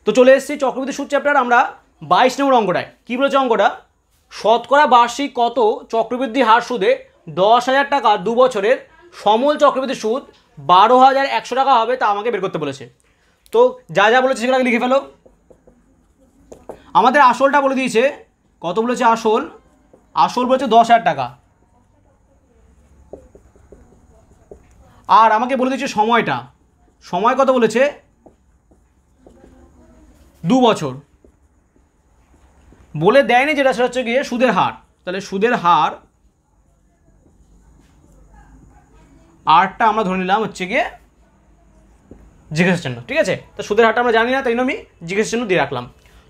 তো চলে এসেছি চক্রবৃদ্ধি সুদ চ্যাপ্টার আমরা 22 নম্বর অঙ্কটায়। কী বলেছে অঙ্কটা? শতকরা বার্ষিক কত চক্রবৃদ্ধি হার সুদে 10,000 টাকা 2 বছরের সমূল চক্রবৃদ্ধি সুদ 12,100 টাকা হবে তা আমাকে বের করতে বলেছে। তো যা যা বলেছে সেগুলো লিখে ফেলো। আমাদের আসলটা বলে দিয়েছে, কত বলেছে আসল বলেছে 10,000 টাকা, আর আমাকে বলে দিয়েছে সময় কত বলেছে 2 বছর। বলে দেয়নি যেটা সেটা হচ্ছে গিয়ে সুদের হার। তাহলে সুদের হার আরটা আমরা ধরে নিলাম হচ্ছে গিয়ে জিজ্ঞাসা চিহ্ন, ঠিক আছে? তো সুদের হারটা আমরা জানি না, তাই আমি জিজ্ঞাসা চিহ্ন দিয়ে রাখলাম।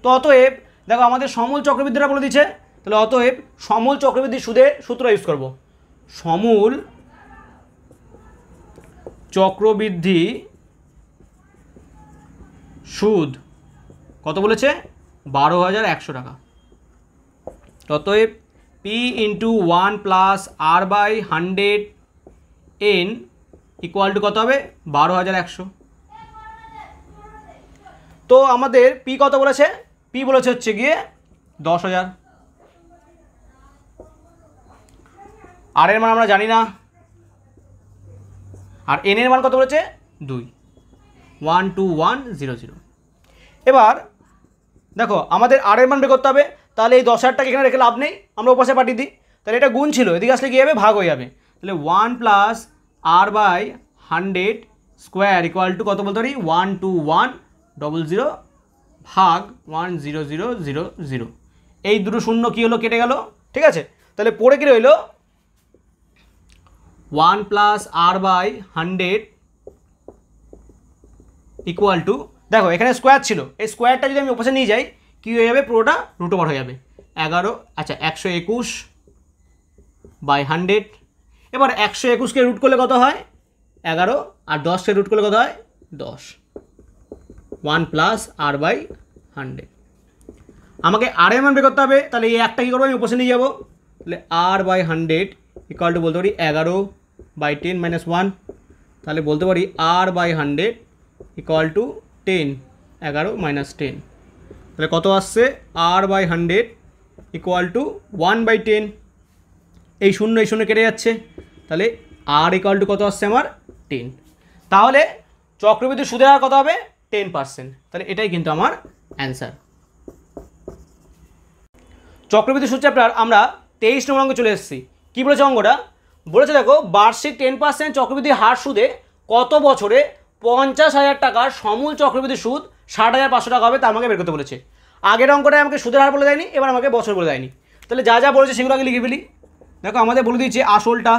তো অতএব দেখো আমাদের সমূল চক্রবৃদ্ধিটা বলে দিচ্ছে, তাহলে অতএব সমূল চক্রবৃদ্ধি সুদের সূত্র ইউজ করব। সমূল চক্রবৃদ্ধি সুদ কত বলেছে 12,100 টাকা। অতএব P into 1 plus R by 100 N equal to কত হবে 12,100। তো আমাদের পি কত বলেছে? পি বলেছে হচ্ছে গিয়ে 10,000। আর এর মান আমরা জানি না, আর এন এর মান কত বলেছে 2, 12100। এবার দেখো আমাদের আর এর মান বের করতে হবে। তাহলে এই 10,000 টাকা এখানে রেখে লাভ নেই, আমরা ওপাশে পাঠিয়ে দিই। তাহলে এটা গুণ ছিল, এদিকে আসলে কী হবে ভাগ হয়ে যাবে। তাহলে 1 plus R by 100 square equal to কত বলতে পারি 12100 ভাগ 10000। এই দুটো শূন্য কী হলো কেটে গেল, ঠিক আছে? তাহলে পড়ে কী রইল 1 plus R by 100 equal to, দেখো এখানে স্কোয়ার ছিল, এই স্কোয়ারটা যদি আমি ওপাশে নিয়ে যাই কী হয়ে যাবে, পুরোটা রুট ওভার হয়ে যাবে 11, আচ্ছা 121 বাই 100। এবার 121কে রুট করলে কত হয় 11, আর 10কে রুট করলে কত হয় 10। 1 প্লাস আর বাই 100। আমাকে আর এর মান বের করতে হবে। তাহলে এই একটা কী করবো, আমি ওপাশে নিয়ে যাবো। তাহলে আর বাই 100 ইকুয়াল টু বলতে পারি 11 বাই 10 মাইনাস 1। তাহলে বলতে পারি আর বাই 100 ইকুয়াল টু 10, 11 মাইনাস 10। তাহলে কত আসছে আর বাই 100 ইকুয়াল টু 1/10। এই শূন্য কেটে যাচ্ছে, তাহলে আর ইকুয়াল টু কত আসছে আমার 10। তাহলে চক্রবৃদ্ধি সুদের হার কত হবে 10%। তাহলে এটাই কিন্তু আমার অ্যান্সার। চক্রবৃদ্ধি সুদ চ্যাপ্টার আমরা 23 নম্বর অঙ্কে চলে এসেছি। কী বলেছে অঙ্কটা? বলেছে দেখো বার্ষিক 10% চক্রবৃদ্ধি হার সুদে কত বছরে 50,000 টাকার সমূল চক্রবৃদ্ধি সুদ 60,500 টাকা হবে তা আমাকে বের করতে বলেছে। আগের অঙ্কটায় আমাকে সুদের হার বলে দেয়নি, এবার আমাকে বছর বলে দেয়নি। তাহলে যা যা বলেছে সেগুলো আগে লিখে ফেলি। দেখো আমাদের বলে দিয়েছে আসলটা,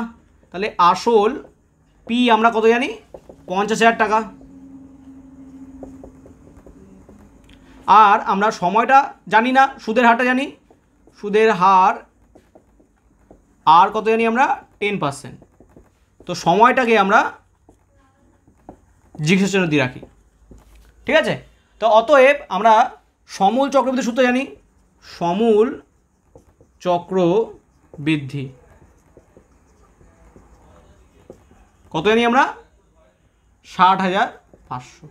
তাহলে আসল পি আমরা কত জানি 50,000 টাকা, আর আমরা সময়টা জানি না, সুদের হারটা জানি। সুদের হার আর কত জানি আমরা 10%। তো সময়টাকে আমরা জিজ্ঞাসা চিহ্ন দিয়ে রাখি, ঠিক আছে? তো অতএব আমরা সমূল চক্রবৃদ্ধি সূত্র জানি। সমূল চক্রবৃদ্ধি কত জানি আমরা 60,500।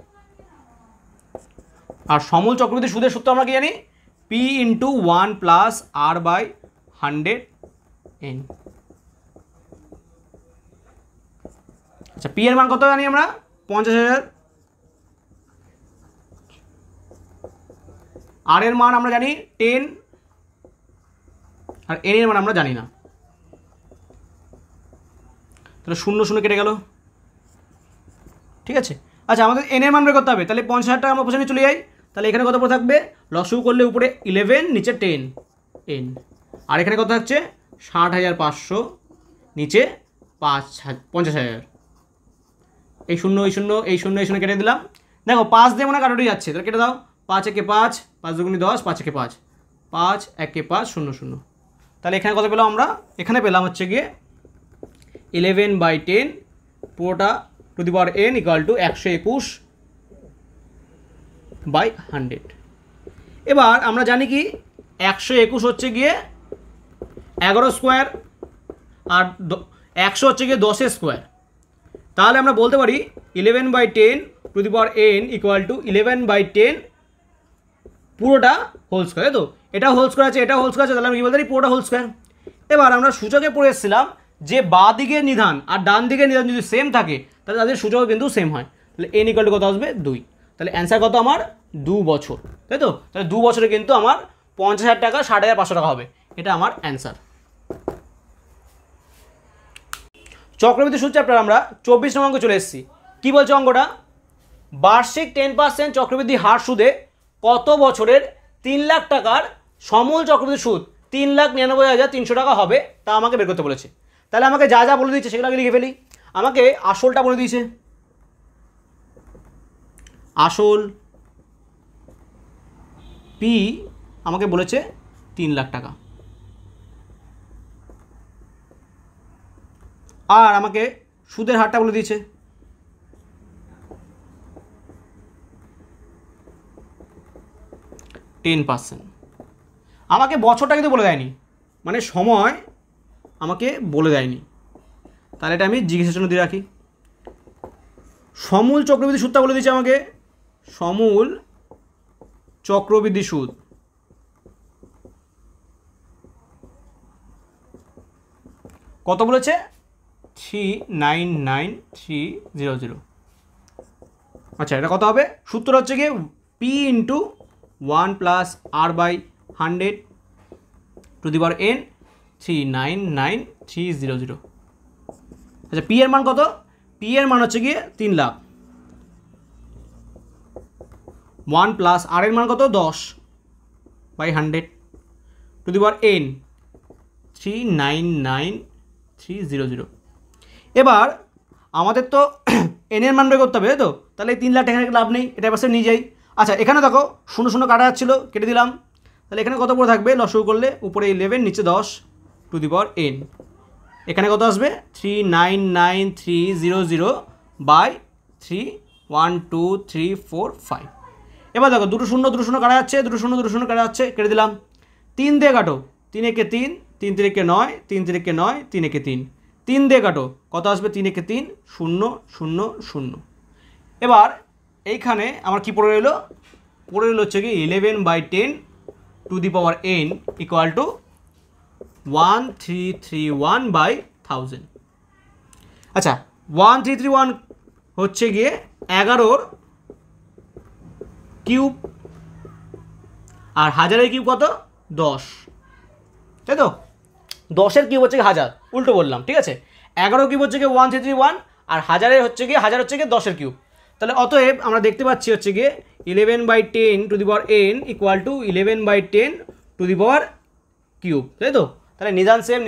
আর সমূল চক্রবৃদ্ধি সুদের সূত্র আমরা কি জানি P into 1 plus R by 100 N. আচ্ছা পি এর মান কত জানি আমরা 50,000। আর এর মান আমরা জানি 10, আর এন এর মান আমরা জানি না। তাহলে 0 কেটে গেল, ঠিক আছে? আচ্ছা আমাদের এন এর মান বের করতে হবে। তাহলে 50,000 টাকা আমরা পোষণে চলে যাই। তাহলে এখানে কত পড়ে থাকবে, লসগু করলে উপরে 11 নিচে 10 এন, আর এখানে কত থাকছে 60,500 নিচে 50,000। এই শূন্য কেটে দিলাম। দেখো 5 দিয়ে মনে হয় কাটোটি যাচ্ছে, তাহলে কেটে দাও। 5 একে 5, 5 দুগুণে 10, 5 একে 5, 5 একে 5, 0। তাহলে এখানে কত পেলাম আমরা, এখানে পেলাম হচ্ছে গিয়ে 11/10 পুরোটা two the power n equal to 121/100। এবার আমরা জানি কি 121 হচ্ছে গিয়ে 11 স্কোয়ার, আর 100 হচ্ছে গিয়ে 10 স্কোয়ার। তাহলে আমরা বলতে পারি 11/10 two the power n equal to 11/10 পুরোটা হোল স্কোয়ার, তাই তো? এটা হোল স্কোয়ার আছে, এটা হোল স্কোয়ার আছে, তাহলে আমি কী বলতে পারি পুরোটা হোল স্কোয়ার। এবার আমরা সূচকে পড়ে এসেছিলাম যে বাঁ দিকের নিধান আর ডান দিকের নিধান যদি সেম থাকে তাহলে তাদের সূচক কিন্তু সেম হয়। তাহলে n ইকুয়াল টু কত আসবে 2। তাহলে অ্যান্সার কত আমার 2 বছর, তাই তো? তাহলে 2 বছরে কিন্তু আমার 50,000 টাকা 60,500 টাকা হবে, এটা আমার অ্যান্সার। চক্রবৃদ্ধি সুদ চ্যাপ্টার আমরা 24 নম্বর অঙ্কে চলে এসেছি। কী বলছে অঙ্কটা? বার্ষিক 10% চক্রবৃদ্ধি হার সুদে কত বছরের 3 লাখ টাকার সমূল চক্রবৃদ্ধি সুদ 3,99,300 টাকা হবে তা আমাকে বের করতে বলেছে। তাহলে আমাকে যা যা বলে দিচ্ছে সেগুলো আগে লিখে ফেলি। আমাকে আসলটা বলে দিয়েছে, আসল পি আমাকে বলেছে 3 লাখ টাকা, আর আমাকে সুদের হারটা বলে দিয়েছে 10%। আমাকে বছরটা কিন্তু বলে দেয়নি, মানে সময় আমাকে বলে দেয়নি, তাহলে এটা আমি জিজ্ঞাসার জন্য দিয়ে রাখি। সমূল চক্রবৃদ্ধি সুদটা বলে দিয়েছে আমাকে, সমূল চক্রবৃদ্ধি সুদ কত বলেছে? 3,99,300। আচ্ছা, এটা কত হবে? সূত্র হচ্ছে গিয়ে P into 1 plus R by 100 to the power n 3,99,300। আচ্ছা, পি এর মান কত? পি এর মান হচ্ছে গিয়ে 3 লাখ। 1 প্লাস আর এর মান কত? 10 by 100 to the power n 3,99,300। এবার আমাদের তো n এর মান বের করতে হবে, তাই তো? তাহলে 3 লাখ টাকা লাভ নেই, এটা পাশে নিয়ে যাই। আচ্ছা, এখানে দেখো 0 কাটা যাচ্ছিলো, কেটে দিলাম। তাহলে এখানে কত পড়ে থাকবে? লসগু করলে উপরে 11 নিচে 10 টু দি পাওয়ার n। এখানে কত আসবে? 3,99,300 বাই 3 1 2 3 4 5। এবার দেখো 2 0 কাটা যাচ্ছে, 2 0 কাটা যাচ্ছে, কেটে দিলাম। 3 দিয়ে কাটো, 3 একে 3, 3 3 9, 3 3 9, 3 একে 3, 3 দিয়ে কাটো, কত আসবে? 3 একে 3 0 0 0। এবার এইখানে আমার কি পড়ে রইলো? পড়ে রইলো হচ্ছে কি 11/10 two the power n equal to 1331/1000। আচ্ছা, 1331 হচ্ছে গিয়ে 11 কিউব, আর 1000 কিউব কত? 10, তাই তো? 10 কিউব হচ্ছে 1000, উল্টো বললাম, ঠিক আছে? 11 কিউব হচ্ছে গিয়ে 1331, আর 1000 হচ্ছে গিয়ে 10 কিউব। তাহলে অতএব আমরা দেখতে পাচ্ছি হচ্ছে গিয়ে 11/10 two the power n equal to 11/10 two the power cube, তাই তো? তাহলে নিদান সেম,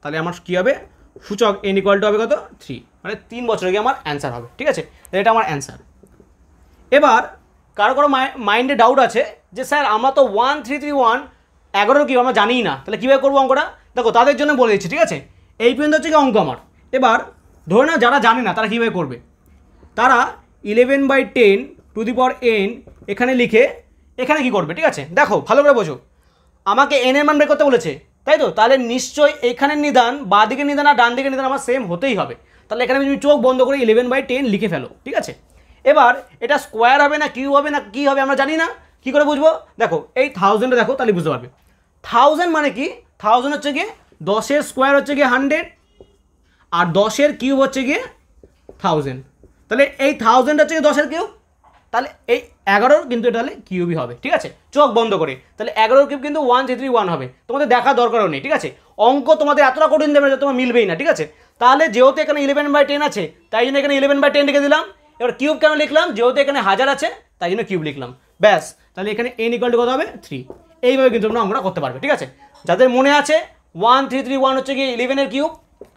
তাহলে আমার কী হবে? সূচক n ইকুয়াল টু হবে কত? 3, মানে 3 বছরে গিয়ে আমার অ্যান্সার হবে, ঠিক আছে? এটা আমার অ্যান্সার। এবার কারো মাইন্ডে ডাউট আছে যে স্যার আমরা তো 1331 11 কিউব আমরা জানিই না, তাহলে কীভাবে করবো অঙ্কটা? দেখো, তাদের জন্য বলে দিচ্ছি, ঠিক আছে? এই পর্যন্ত হচ্ছে কি অঙ্ক আমার। এবার ধরে না যারা জানে না তারা কীভাবে করবে? তারা 11/10 টু দি পাওয়ার n এখানে লিখে এখানে কি করবে? ঠিক আছে, দেখো ভালো করে বোঝো। আমাকে n এর মান বের করতে বলেছে, তাই তো? তাহলে নিশ্চয়ই এখানের নিদান বাঁ দিকের নিদান আর ডান দিকের নিদান আমার সেম হতেই হবে। তাহলে এখানে তুমি চোখ বন্ধ করে 11/10 লিখে ফেলো, ঠিক আছে? এবার এটা স্কোয়ার হবে না কিউব হবে না কী হবে আমরা জানি না, কী করে বুঝবো? দেখো এই 1000 দেখো, তাহলে বুঝতে পারবে। 1000 মানে কি? 1000 হচ্ছে গিয়ে 10 স্কোয়ার হচ্ছে গিয়ে 100, আর 10 কিউব হচ্ছে গিয়ে 1000। তাহলে এই 1000 হচ্ছে গিয়ে 10 কিউব, তাহলে এই 11 কিন্তু এটা তাহলে কিউবই হবে, ঠিক আছে? চোখ বন্ধ করে তাহলে 11 কিউব কিন্তু 1331 হবে, তোমাদের দেখা দরকারও নেই, ঠিক আছে? অঙ্ক তোমাদের এতটা কঠিন দেবে যে তোমার মিলবেই না, ঠিক আছে? তাহলে যেহেতু এখানে 11/10 আছে তাই জন্য এখানে 11/10 লিখে দিলাম। এবার কিউব কেন লিখলাম? যেহেতু এখানে 1000 আছে তাই জন্য কিউব লিখলাম, ব্যাস। তাহলে এখানে n ইকুয়াল টু কত হবে? 3। এইভাবে কিন্তু তোমরা অঙ্কটা করতে পারবে, ঠিক আছে? যাদের মনে আছে 1331 হচ্ছে কি 11 কিউব,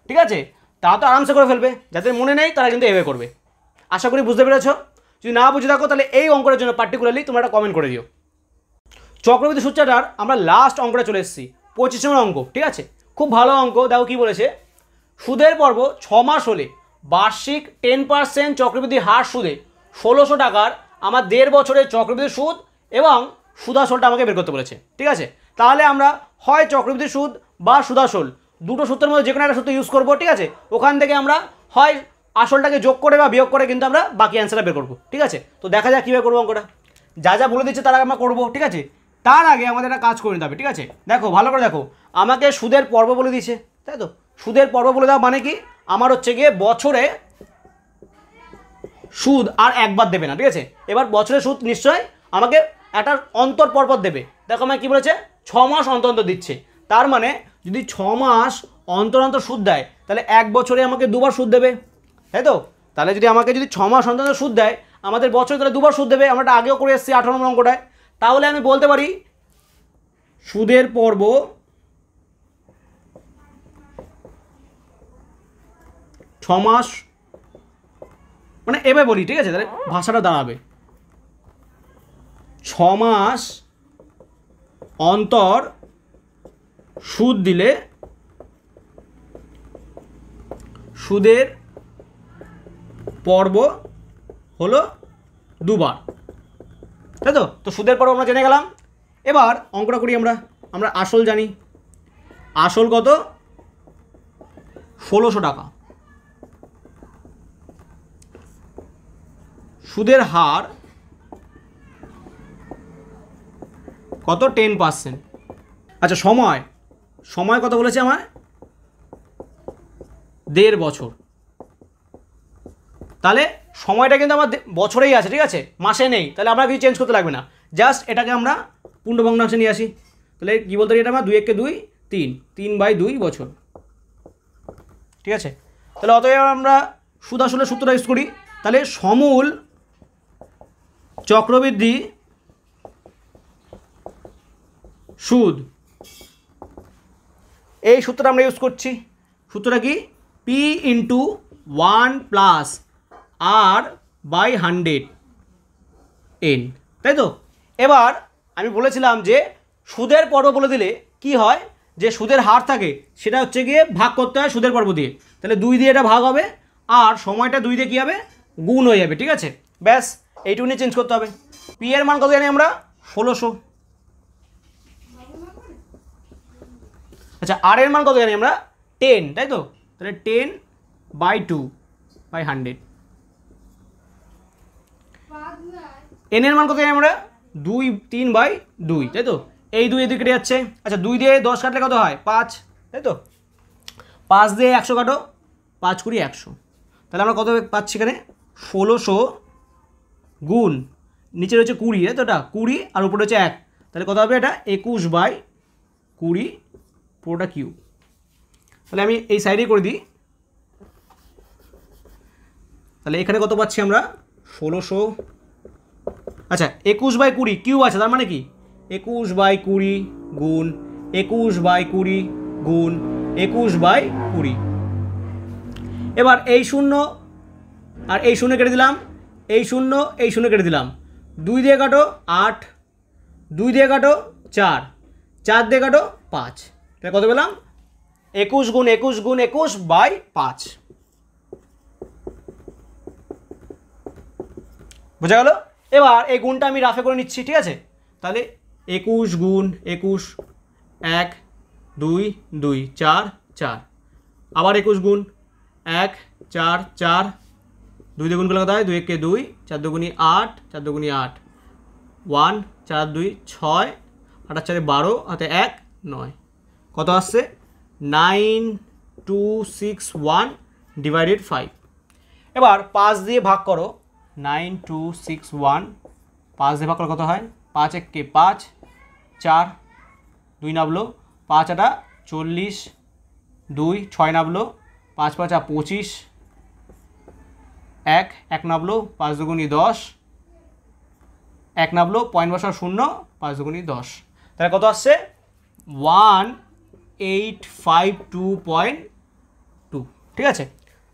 ঠিক আছে, তারা তো আরামসে করে ফেলবে। যাদের মনে নেই তারা কিন্তু এভাবে করবে। আশা করি বুঝতে পেরেছো। যদি না বুঝে থাকো তাহলে এই অঙ্কের জন্য পার্টিকুলারলি তোমরা একটা কমেন্ট করে দিও। চক্রবৃদ্ধি সূত্রটার আমরা লাস্ট অঙ্কটা চলে এসেছি, 25 নম্বর অঙ্ক, ঠিক আছে? খুব ভালো অঙ্ক। দেখো কী বলেছে, সুদের পর্ব 6 মাস হলে বার্ষিক 10% চক্রবৃদ্ধি হার সুদে 1600 টাকার আমার 1.5 বছরের চক্রবৃদ্ধি সুদ এবং সুদাসলটা আমাকে বের করতে বলেছে, ঠিক আছে? তাহলে আমরা হয় চক্রবৃদ্ধি সুদ বা সুদাসল দুটো সূত্রের মধ্যে যে কোনো একটা সূত্র ইউজ করবো, ঠিক আছে? ওখান থেকে আমরা হয় আসলটাকে যোগ করে বা বিয়োগ করে কিন্তু আমরা বাকি অ্যান্সারটা বের করবো, ঠিক আছে? তো দেখা যাক কীভাবে করবো অঙ্কটা। যা যা বলে দিচ্ছে তার আগে আমরা করবো, ঠিক আছে? তার আগে আমাদের একটা কাজ করে নিতে হবে, ঠিক আছে? দেখো ভালো করে দেখো, আমাকে সুদের পর্ব বলে দিয়েছে, তাই তো? সুদের পর্ব বলে দেওয়া মানে কি, আমার হচ্ছে গিয়ে বছরে সুদ আর একবার দেবে না, ঠিক আছে? এবার বছরে সুদ নিশ্চয় আমাকে একটা অন্তর পরপর দেবে। দেখো আমাকে কী বলেছে, 6 মাস অন্তর অন্তর দিচ্ছে। তার মানে যদি 6 মাস অন্তর অন্তর সুদ দেয় তাহলে এক বছরে আমাকে 2বার সুদ দেবে, তাই তো? তাহলে যদি আমাকে যদি 6 মাস অন্তর অন্তর সুদ দেয়, আমাদের বছরে তাহলে 2বার সুদ দেবে। আমরা এটা আগেও করে এসেছি 18 নম্বর অঙ্কটায়। তাহলে আমি বলতে পারি সুদের পর্ব ছ মাস, মানে এবার বলি, ঠিক আছে? তাহলে ভাষাটা দাঁড়াবে 6 মাস অন্তর সুদ দিলে সুদের পর্ব হলো 2বার, তাই তো? তো সুদের পর্ব আমরা জেনে গেলাম। এবার অঙ্কটা করি আমরা আসল জানি। আসল কত? 1600 টাকা। সুদের হার কত? 10%। আচ্ছা, সময় কত বলেছে আমার? 1.5 বছর। তাহলে সময়টা কিন্তু আমার বছরেই আছে, ঠিক আছে? মাসে নেই। তাহলে আমরা কিছু চেঞ্জ করতে লাগবে না, জাস্ট এটাকে আমরা পূর্ণভগ্নাংশে নিয়ে আসি। তাহলে কী বলতে পারি, এটা আমরা 2 × 2 3, 3/2 বছর, ঠিক আছে? তাহলে অতএব আমরা সুদ আসলে সূত্রটা ইউজ করি। তাহলে সমূল চক্রবৃদ্ধি সুদ, এই সূত্রটা আমরা ইউজ করছি। সূত্রটা কি? P × 1 + R/100n, তাই তো? এবার আমি বলেছিলাম যে সুদের পর্ব বলে দিলে কি হয়, যে সুদের হার থাকে সেটা হচ্ছে গিয়ে ভাগ করতে হয় সুদের পর্ব দিয়ে। তাহলে 2 দিয়ে এটা ভাগ হবে, আর সময়টা 2 দিয়ে কী হবে? গুণ হয়ে যাবে, ঠিক আছে? ব্যাস এইটুকু নিয়ে চেঞ্জ করতে হবে। পি এর মান কত জানি আমরা? 1600। আচ্ছা, আর এর মান কত জানি আমরা? 10, তাই তো? তাহলে 10/2/100। এন এর মান কত জানি আমরা? 3/2, তাই তো? এই 2 এদিকে কেটে যাচ্ছে। আচ্ছা, 2 দিয়ে 10 কাটলে কত হয়? 5, তাই তো? 5 দিয়ে 100 কাটো, 5 × 100। তাহলে আমরা কত পাচ্ছি এখানে? 1600 গুণ নিচে রয়েছে 20, তাই তো? এটা 20 আর উপরে হচ্ছে 1, তাহলে কত হবে? এটা 21/20 পুরোটা কিউ। তাহলে আমি এই সাইডেই করে দিই। তাহলে এখানে কত পাচ্ছি আমরা? 1600। আচ্ছা, 21/20 কিউ আছে, তার মানে কি 21/20 গুণ 21/20 গুণ 21/20। এবার এই 0 আর এই 0 কেটে দিলাম, এই 0 কেটে দিলাম। 2 দিয়ে কাটো 8, 2 দিয়ে কাটো 4, 4 দিয়ে কাটো 5। তাহলে কত পেলাম? 21 গুণ 21 গুণ 21/5। বোঝা গেল? এবার এই গুণটা আমি রাফে করে নিচ্ছি, ঠিক আছে? তাহলে 21 গুণ 21, 1 2 2 4 4, আবার 21 গুণ 1 4 4, 2 দিয়ে গুণ করলে কত হয়? 2 × 2, 4 × 2 = 8, 4 × 2 = 8, 1 4 2 6, 8 4 12, হাতে 1 9। কত আসছে? 9261/5। এবার 5 দিয়ে ভাগ করো। 9261 5 দিয়ে ভাগ করলে কত হয়? 5 × 1 = 5, 4 2 নাবলো, 5 × 8 = 40, 2 6 নাবলো, 5 5 = 25, 1 নাবলো, 5 2 × 10, 1 নাবলো, পয়েন্ট বসাও 0, 5 2 × 10। তাহলে কত আসছে? 1852.2, ঠিক আছে?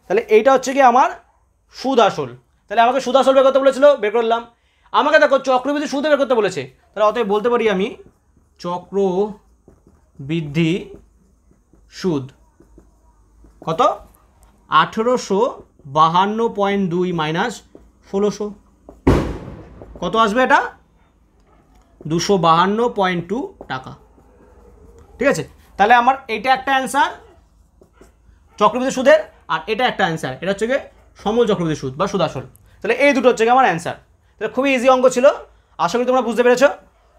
তাহলে এইটা হচ্ছে কি আমার সুদ আসল। তাহলে আমাকে সুদ আসল বের করতে বলেছিল, বের করলাম। আমাকে দেখো চক্রবৃদ্ধি সুদ বের করতে বলেছে, তাহলে অতএব বলতে পারি আমি চক্রবৃদ্ধি সুদ কত? 1852.2 মাইনাস 1600। কত আসবে এটা? 252.2 টাকা, ঠিক আছে? তাহলে আমার এইটা একটা অ্যান্সার চক্রবৃদ্ধি সুদের, আর এটা একটা অ্যান্সার, এটা হচ্ছে গিয়ে সমূল চক্রবৃদ্ধি সুদ বা সুদ আসল। তাহলে এই দুটো হচ্ছে গিয়ে আমার অ্যান্সার। তাহলে খুবই ইজি অঙ্ক ছিল। আশা করি তোমরা বুঝতে পেরেছো।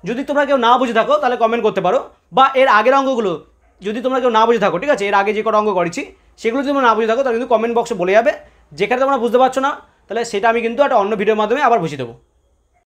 যদি তোমরা কেউ না বুঝে থাকো তাহলে কমেন্ট করতে পারো, বা এর আগের অঙ্কগুলো যদি তোমরা কেউ না বুঝে থাকো, ঠিক আছে, এর আগে যে কটা অঙ্ক করেছি সেগুলো যদি তোমরা না বুঝে থাকো তাহলে কিন্তু কমেন্ট বক্সে বলে যাবে। যেখানে তোমরা বুঝতে পারছো না তাহলে সেটা আমি কিন্তু একটা অন্য ভিডিওর মাধ্যমে আবার বুঝিয়ে দেবো।